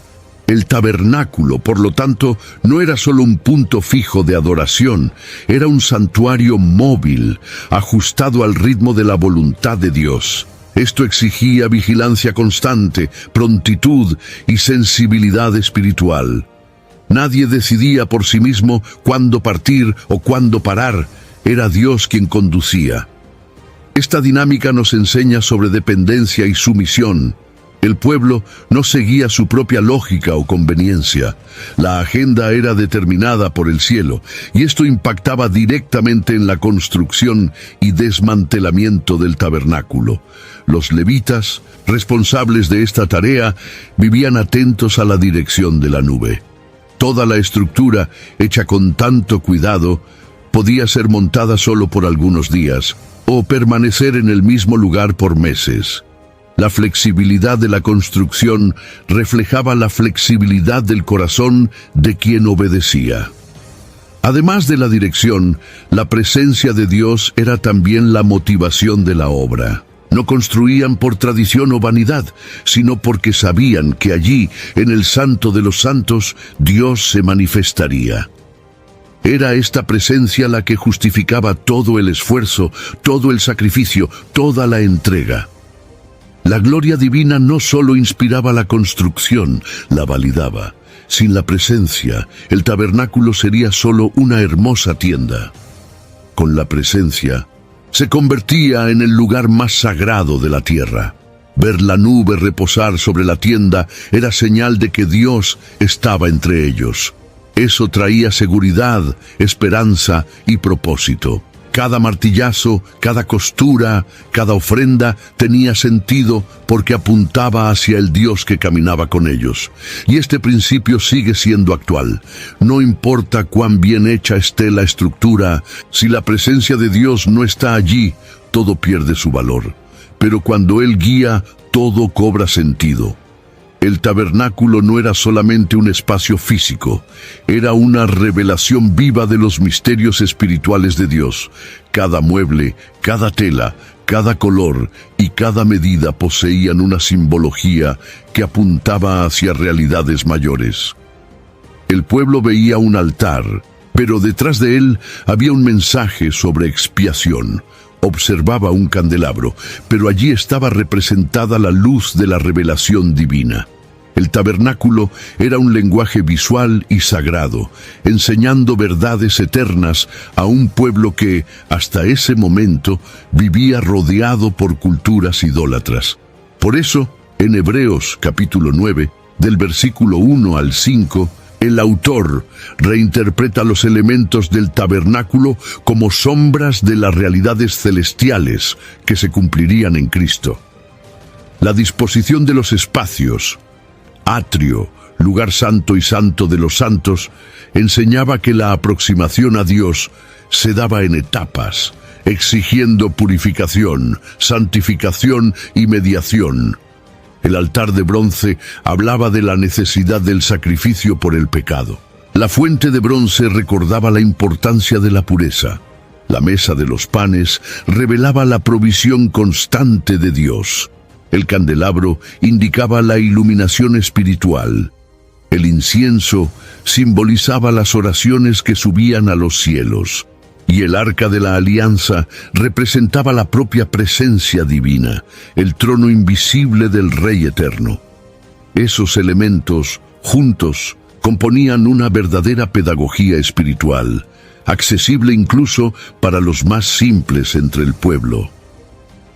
El tabernáculo, por lo tanto, no era solo un punto fijo de adoración, era un santuario móvil, ajustado al ritmo de la voluntad de Dios. Esto exigía vigilancia constante, prontitud y sensibilidad espiritual. Nadie decidía por sí mismo cuándo partir o cuándo parar, era Dios quien conducía. Esta dinámica nos enseña sobre dependencia y sumisión. El pueblo no seguía su propia lógica o conveniencia. La agenda era determinada por el cielo, y esto impactaba directamente en la construcción y desmantelamiento del tabernáculo. Los levitas, responsables de esta tarea, vivían atentos a la dirección de la nube. Toda la estructura, hecha con tanto cuidado, podía ser montada solo por algunos días, o permanecer en el mismo lugar por meses. La flexibilidad de la construcción reflejaba la flexibilidad del corazón de quien obedecía. Además de la dirección, la presencia de Dios era también la motivación de la obra. No construían por tradición o vanidad, sino porque sabían que allí, en el Santo de los Santos, Dios se manifestaría. Era esta presencia la que justificaba todo el esfuerzo, todo el sacrificio, toda la entrega. La gloria divina no solo inspiraba la construcción, la validaba. Sin la presencia, el tabernáculo sería solo una hermosa tienda. Con la presencia, se convertía en el lugar más sagrado de la tierra. Ver la nube reposar sobre la tienda era señal de que Dios estaba entre ellos. Eso traía seguridad, esperanza y propósito. Cada martillazo, cada costura, cada ofrenda tenía sentido porque apuntaba hacia el Dios que caminaba con ellos. Y este principio sigue siendo actual. No importa cuán bien hecha esté la estructura, si la presencia de Dios no está allí, todo pierde su valor. Pero cuando Él guía, todo cobra sentido. El tabernáculo no era solamente un espacio físico, era una revelación viva de los misterios espirituales de Dios. Cada mueble, cada tela, cada color y cada medida poseían una simbología que apuntaba hacia realidades mayores. El pueblo veía un altar, pero detrás de él había un mensaje sobre expiación. Observaba un candelabro, pero allí estaba representada la luz de la revelación divina. El tabernáculo era un lenguaje visual y sagrado, enseñando verdades eternas a un pueblo que, hasta ese momento, vivía rodeado por culturas idólatras. Por eso, en Hebreos capítulo 9, del versículo 1 al 5, el autor reinterpreta los elementos del tabernáculo como sombras de las realidades celestiales que se cumplirían en Cristo. La disposición de los espacios, atrio, lugar santo y santo de los santos, enseñaba que la aproximación a Dios se daba en etapas, exigiendo purificación, santificación y mediación. El altar de bronce hablaba de la necesidad del sacrificio por el pecado. La fuente de bronce recordaba la importancia de la pureza. La mesa de los panes revelaba la provisión constante de Dios. El candelabro indicaba la iluminación espiritual. El incienso simbolizaba las oraciones que subían a los cielos. Y el arca de la alianza representaba la propia presencia divina, el trono invisible del Rey eterno. Esos elementos, juntos, componían una verdadera pedagogía espiritual, accesible incluso para los más simples entre el pueblo.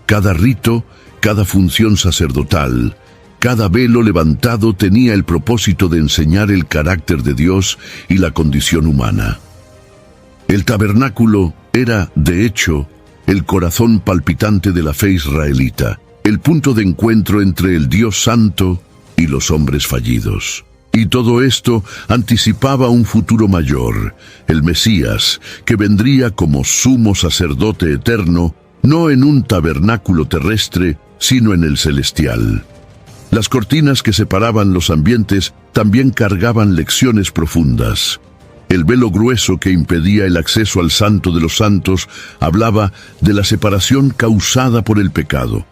Cada rito, cada función sacerdotal, cada velo levantado tenía el propósito de enseñar el carácter de Dios y la condición humana. El tabernáculo era, de hecho, el corazón palpitante de la fe israelita, el punto de encuentro entre el Dios santo y los hombres fallidos. Y todo esto anticipaba un futuro mayor, el Mesías, que vendría como sumo sacerdote eterno, no en un tabernáculo terrestre, sino en el celestial. Las cortinas que separaban los ambientes también cargaban lecciones profundas. El velo grueso que impedía el acceso al Santo de los Santos hablaba de la separación causada por el pecado.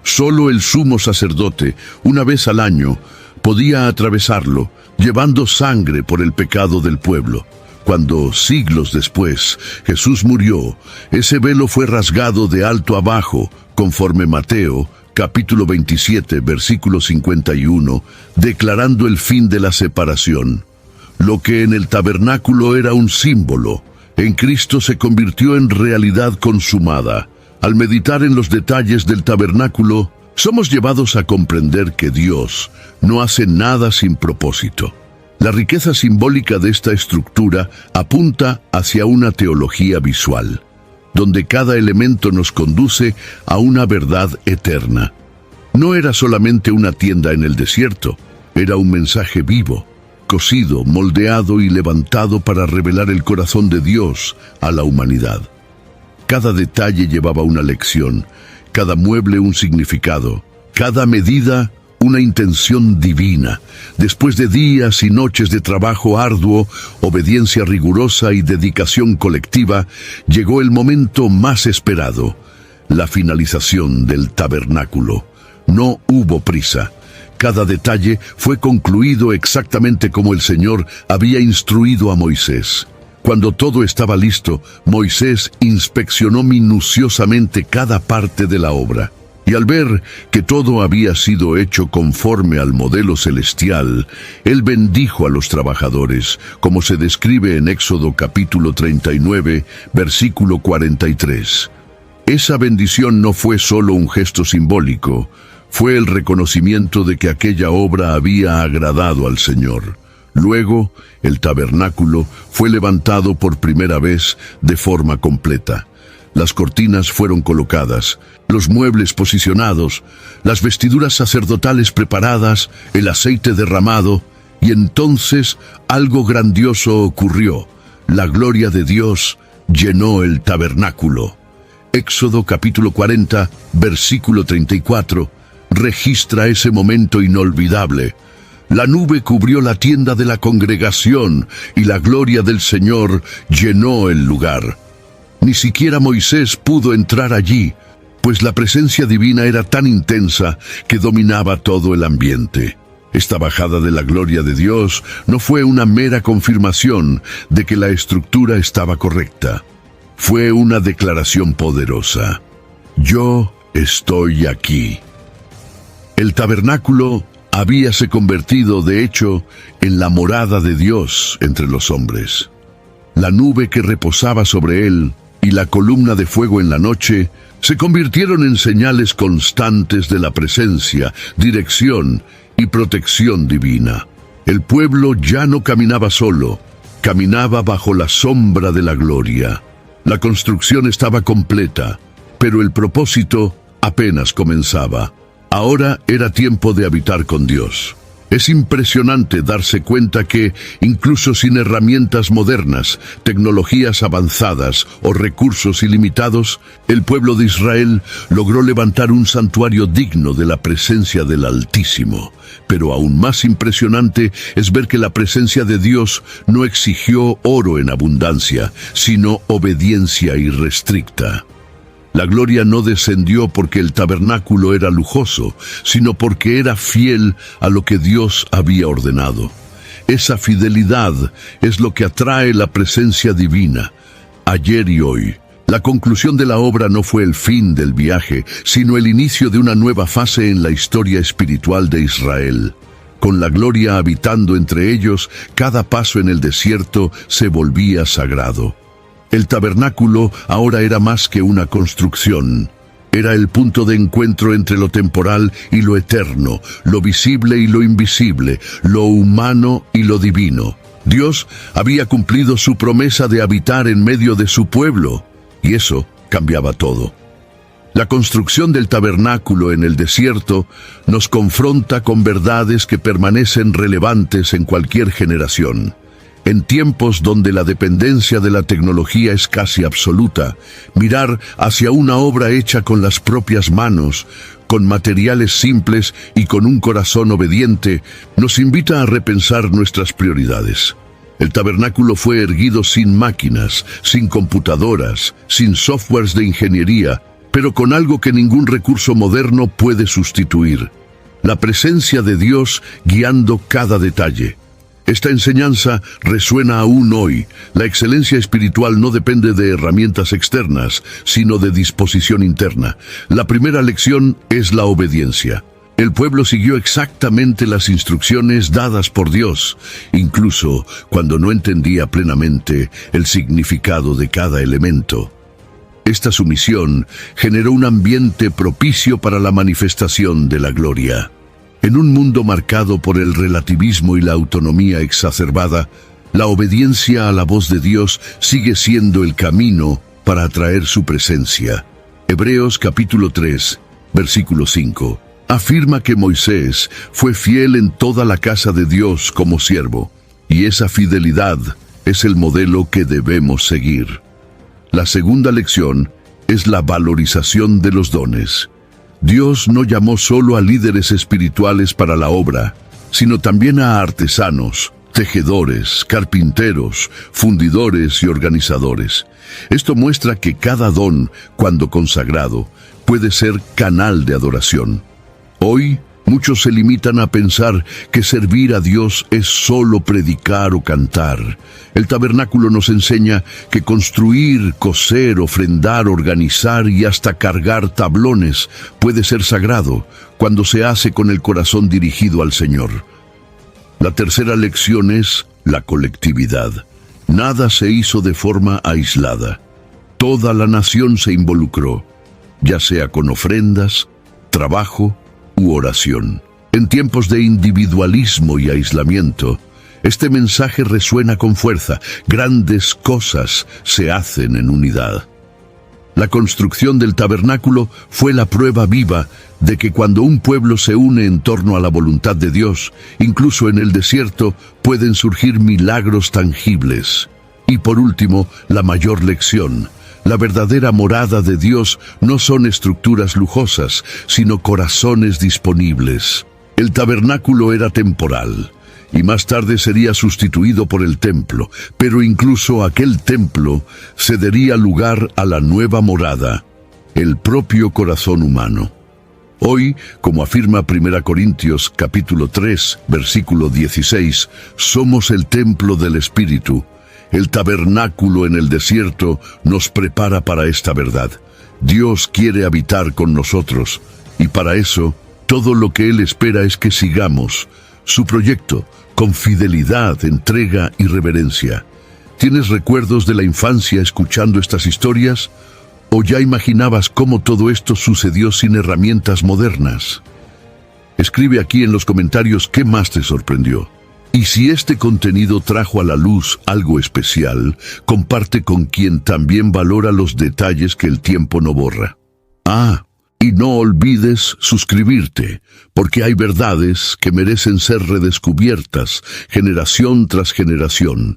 Solo el sumo sacerdote, una vez al año, podía atravesarlo, llevando sangre por el pecado del pueblo. Cuando, siglos después, Jesús murió, ese velo fue rasgado de alto a bajo, conforme Mateo, capítulo 27, versículo 51, declarando el fin de la separación. Lo que en el tabernáculo era un símbolo, en Cristo se convirtió en realidad consumada. Al meditar en los detalles del tabernáculo, somos llevados a comprender que Dios no hace nada sin propósito. La riqueza simbólica de esta estructura apunta hacia una teología visual, donde cada elemento nos conduce a una verdad eterna. No era solamente una tienda en el desierto, era un mensaje vivo, cosido, moldeado y levantado para revelar el corazón de Dios a la humanidad. Cada detalle llevaba una lección, cada mueble un significado, cada medida una intención divina. Después de días y noches de trabajo arduo, obediencia rigurosa y dedicación colectiva, llegó el momento más esperado, la finalización del tabernáculo. No hubo prisa. Cada detalle fue concluido exactamente como el Señor había instruido a Moisés. Cuando todo estaba listo, Moisés inspeccionó minuciosamente cada parte de la obra. Y al ver que todo había sido hecho conforme al modelo celestial, él bendijo a los trabajadores, como se describe en Éxodo capítulo 39, versículo 43. Esa bendición no fue solo un gesto simbólico, fue el reconocimiento de que aquella obra había agradado al Señor. Luego, el tabernáculo fue levantado por primera vez de forma completa. Las cortinas fueron colocadas, los muebles posicionados, las vestiduras sacerdotales preparadas, el aceite derramado, y entonces algo grandioso ocurrió. La gloria de Dios llenó el tabernáculo. Éxodo capítulo 40, versículo 34, registra ese momento inolvidable. La nube cubrió la tienda de la congregación y la gloria del Señor llenó el lugar. Ni siquiera Moisés pudo entrar allí, pues la presencia divina era tan intensa que dominaba todo el ambiente. Esta bajada de la gloria de Dios no fue una mera confirmación de que la estructura estaba correcta. Fue una declaración poderosa. Yo estoy aquí. El tabernáculo habíase convertido, de hecho, en la morada de Dios entre los hombres. La nube que reposaba sobre él y la columna de fuego en la noche se convirtieron en señales constantes de la presencia, dirección y protección divina. El pueblo ya no caminaba solo, caminaba bajo la sombra de la gloria. La construcción estaba completa, pero el propósito apenas comenzaba. Ahora era tiempo de habitar con Dios. Es impresionante darse cuenta que, incluso sin herramientas modernas, tecnologías avanzadas o recursos ilimitados, el pueblo de Israel logró levantar un santuario digno de la presencia del Altísimo. Pero aún más impresionante es ver que la presencia de Dios no exigió oro en abundancia, sino obediencia irrestricta. La gloria no descendió porque el tabernáculo era lujoso, sino porque era fiel a lo que Dios había ordenado. Esa fidelidad es lo que atrae la presencia divina, ayer y hoy. La conclusión de la obra no fue el fin del viaje, sino el inicio de una nueva fase en la historia espiritual de Israel. Con la gloria habitando entre ellos, cada paso en el desierto se volvía sagrado. El tabernáculo ahora era más que una construcción. Era el punto de encuentro entre lo temporal y lo eterno, lo visible y lo invisible, lo humano y lo divino. Dios había cumplido su promesa de habitar en medio de su pueblo, y eso cambiaba todo. La construcción del tabernáculo en el desierto nos confronta con verdades que permanecen relevantes en cualquier generación. En tiempos donde la dependencia de la tecnología es casi absoluta, mirar hacia una obra hecha con las propias manos, con materiales simples y con un corazón obediente, nos invita a repensar nuestras prioridades. El tabernáculo fue erguido sin máquinas, sin computadoras, sin softwares de ingeniería, pero con algo que ningún recurso moderno puede sustituir: la presencia de Dios guiando cada detalle. Esta enseñanza resuena aún hoy. La excelencia espiritual no depende de herramientas externas, sino de disposición interna. La primera lección es la obediencia. El pueblo siguió exactamente las instrucciones dadas por Dios, incluso cuando no entendía plenamente el significado de cada elemento. Esta sumisión generó un ambiente propicio para la manifestación de la gloria. En un mundo marcado por el relativismo y la autonomía exacerbada, la obediencia a la voz de Dios sigue siendo el camino para atraer su presencia. Hebreos capítulo 3, versículo 5, afirma que Moisés fue fiel en toda la casa de Dios como siervo, y esa fidelidad es el modelo que debemos seguir. La segunda lección es la valorización de los dones. Dios no llamó solo a líderes espirituales para la obra, sino también a artesanos, tejedores, carpinteros, fundidores y organizadores. Esto muestra que cada don, cuando consagrado, puede ser canal de adoración. Hoy, muchos se limitan a pensar que servir a Dios es solo predicar o cantar. El tabernáculo nos enseña que construir, coser, ofrendar, organizar y hasta cargar tablones puede ser sagrado cuando se hace con el corazón dirigido al Señor. La tercera lección es la colectividad. Nada se hizo de forma aislada. Toda la nación se involucró, ya sea con ofrendas, trabajo u oración. En tiempos de individualismo y aislamiento, este mensaje resuena con fuerza. Grandes cosas se hacen en unidad. La construcción del tabernáculo fue la prueba viva de que cuando un pueblo se une en torno a la voluntad de Dios, incluso en el desierto, pueden surgir milagros tangibles. Y por último, la mayor lección. La verdadera morada de Dios no son estructuras lujosas, sino corazones disponibles. El tabernáculo era temporal, y más tarde sería sustituido por el templo, pero incluso aquel templo cedería lugar a la nueva morada, el propio corazón humano. Hoy, como afirma 1 Corintios capítulo 3, versículo 16, somos el templo del Espíritu. El tabernáculo en el desierto nos prepara para esta verdad. Dios quiere habitar con nosotros, y para eso, todo lo que Él espera es que sigamos su proyecto con fidelidad, entrega y reverencia. ¿Tienes recuerdos de la infancia escuchando estas historias? ¿O ya imaginabas cómo todo esto sucedió sin herramientas modernas? Escribe aquí en los comentarios qué más te sorprendió. Y si este contenido trajo a la luz algo especial, comparte con quien también valora los detalles que el tiempo no borra. Y no olvides suscribirte, porque hay verdades que merecen ser redescubiertas generación tras generación.